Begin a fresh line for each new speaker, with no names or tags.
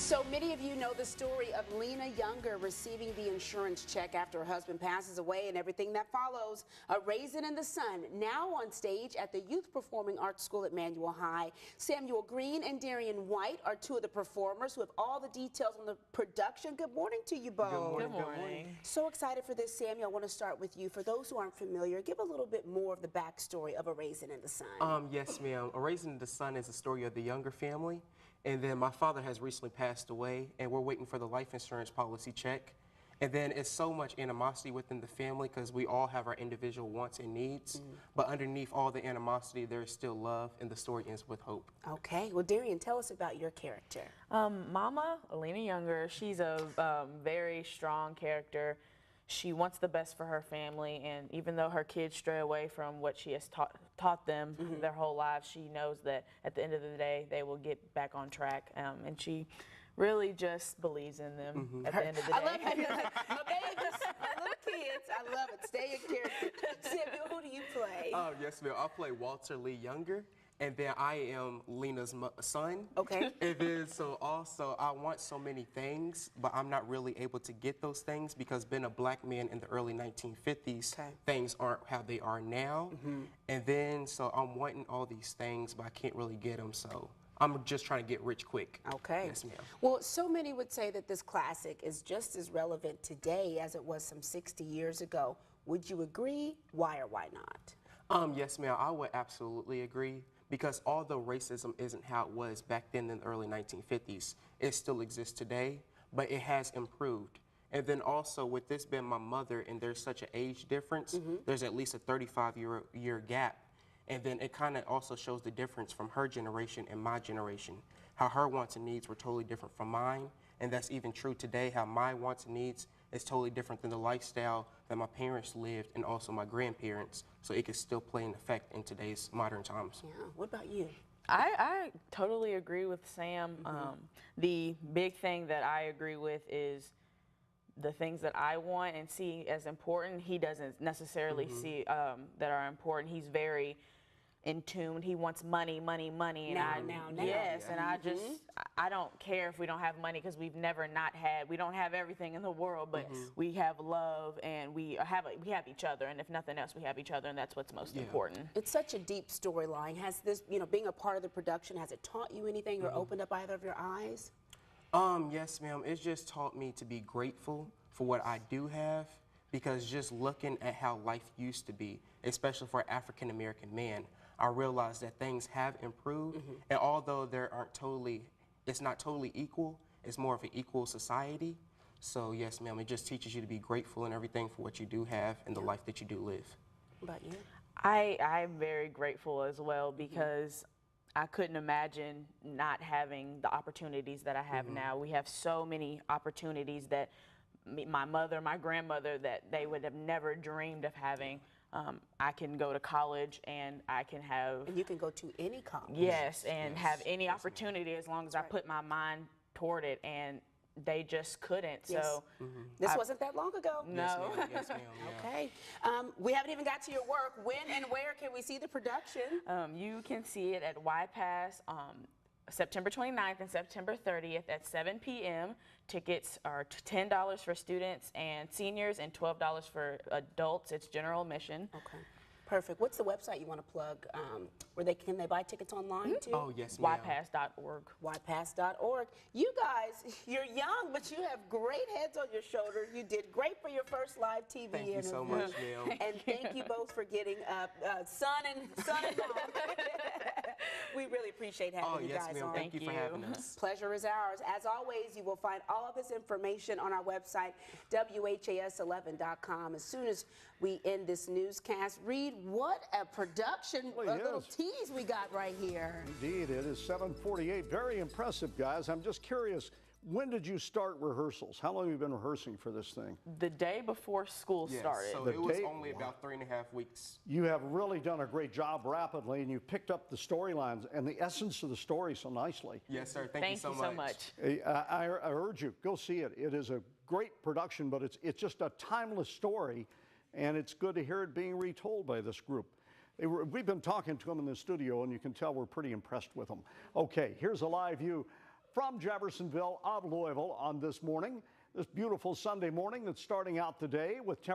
So many of you know the story of Lena Younger receiving the insurance check after her husband passes away and everything that follows. A Raisin in the Sun, now on stage at the Youth Performing Arts School at Manual High. Samuel Green and Darian White are two of the performers who have all the details on the production. Good morning to you both.
Good morning.
Good morning.
So excited for this, Samuel. I want to start with you. For those who aren't familiar, give a little bit more of the backstory of A Raisin in the Sun.
Yes, ma'am. A Raisin in the Sun is a story of the Younger family. And then my father has recently passed away, and we're waiting for the life insurance policy check. And then it's so much animosity within the family because we all have our individual wants and needs. But underneath all the animosity, there is still love, and the story ends with hope.
Okay. Well, Darian, tell us about your character.
Mama, Lena Younger, she's a very strong character. She wants the best for her family, and even though her kids stray away from what she has taught them their whole lives, she knows that at the end of the day, they will get back on track, and she really just believes in them at the end of the day.
I love how you're like, my babies, my little kids. I love it. Stay in character. Samuel, who do you play?
Yes, ma'am. I play Walter Lee Younger, and then I am Lena's son.
Okay.
It is. So also, I want so many things, but I'm not really able to get those things because being a black man in the early 1950s, things aren't how they are now. And then, so I'm wanting all these things, but I can't really get them. So I'm just trying to get rich quick.
Okay.
Yes, ma'am.
Well, so many would say that this classic is just as relevant today as it was some 60 years ago. Would you agree? Why or why not?
Yes, ma'am. I would absolutely agree. Because although racism isn't how it was back then in the early 1950s, it still exists today, but it has improved. And then also with this being my mother and there's such an age difference, there's at least a 35-year gap. And then it kind of also shows the difference from her generation and my generation, how her wants and needs were totally different from mine. And that's even true today, how my wants and needs is totally different than the lifestyle that my parents lived and also my grandparents, so it could still play an effect in today's modern times.
Yeah. What about you?
I totally agree with Sam. The big thing that I agree with is the things that I want and see as important, he doesn't necessarily see that are important. He's very in tune. He wants money, money, money. And
Now.
Yes, and I don't care if we don't have money because we've never not had. We don't have everything in the world, but we have love and we have each other. And if nothing else, we have each other, and that's what's most important.
It's such a deep storyline. Has this, being a part of the production, has it taught you anything or opened up either of your eyes?
Yes, ma'am. It's just taught me to be grateful for what I do have, because just looking at how life used to be, especially for an African American man, I realized that things have improved, and although it's not totally equal, it's more of an equal society. So yes, ma'am, it just teaches you to be grateful and everything for what you do have and the life that you do live.
What about you?
I'm very grateful as well because I couldn't imagine not having the opportunities that I have now. We have so many opportunities that my mother, my grandmother, that they would have never dreamed of having. I can go to college and I can have...
And you can go to any college.
Yes, and have any opportunity as long as I put my mind toward it, and they just couldn't.
Yes.
So
this wasn't that long ago.
No.
Yes, ma'am. Yeah.
Okay. We haven't even got to your work. When and where can we see the production?
You can see it at YPass September 29th and September 30th at 7 p.m. Tickets are $10 for students and seniors and $12 for adults. It's general admission.
Okay. Perfect. What's the website you want to plug? Can they buy tickets online too?
Oh, yes, ma'am.
YPass.org.
YPass.org. You guys, you're young, but you have great heads on your shoulders. You did great for your first live TV
Thank
interview.
you so much, ma'am.
And thank you both for getting up, son and mom. We really appreciate having you
yes,
guys
ma'am.
on.
Thank you for having us.
Pleasure is ours. As always, you will find all of this information on our website, WHAS11.com. As soon as we end this newscast, read what a production, a little tease we got right here.
Indeed, it is 7:48. Very impressive, guys. I'm just curious, when did you start rehearsals? How long have you been rehearsing for this thing?
The day before school started.
So it was only about 3.5 weeks.
You have really done a great job rapidly, and you've picked up the storylines and the essence of the story so nicely.
Yes, sir. Thank you so much.
I urge you, go see it. It is a great production, but it's just a timeless story, and it's good to hear it being retold by this group. We've been talking to them in the studio, and you can tell we're pretty impressed with them. Okay, here's a live view from Jeffersonville of Louisville on this morning, this beautiful Sunday morning that's starting out today with temperatures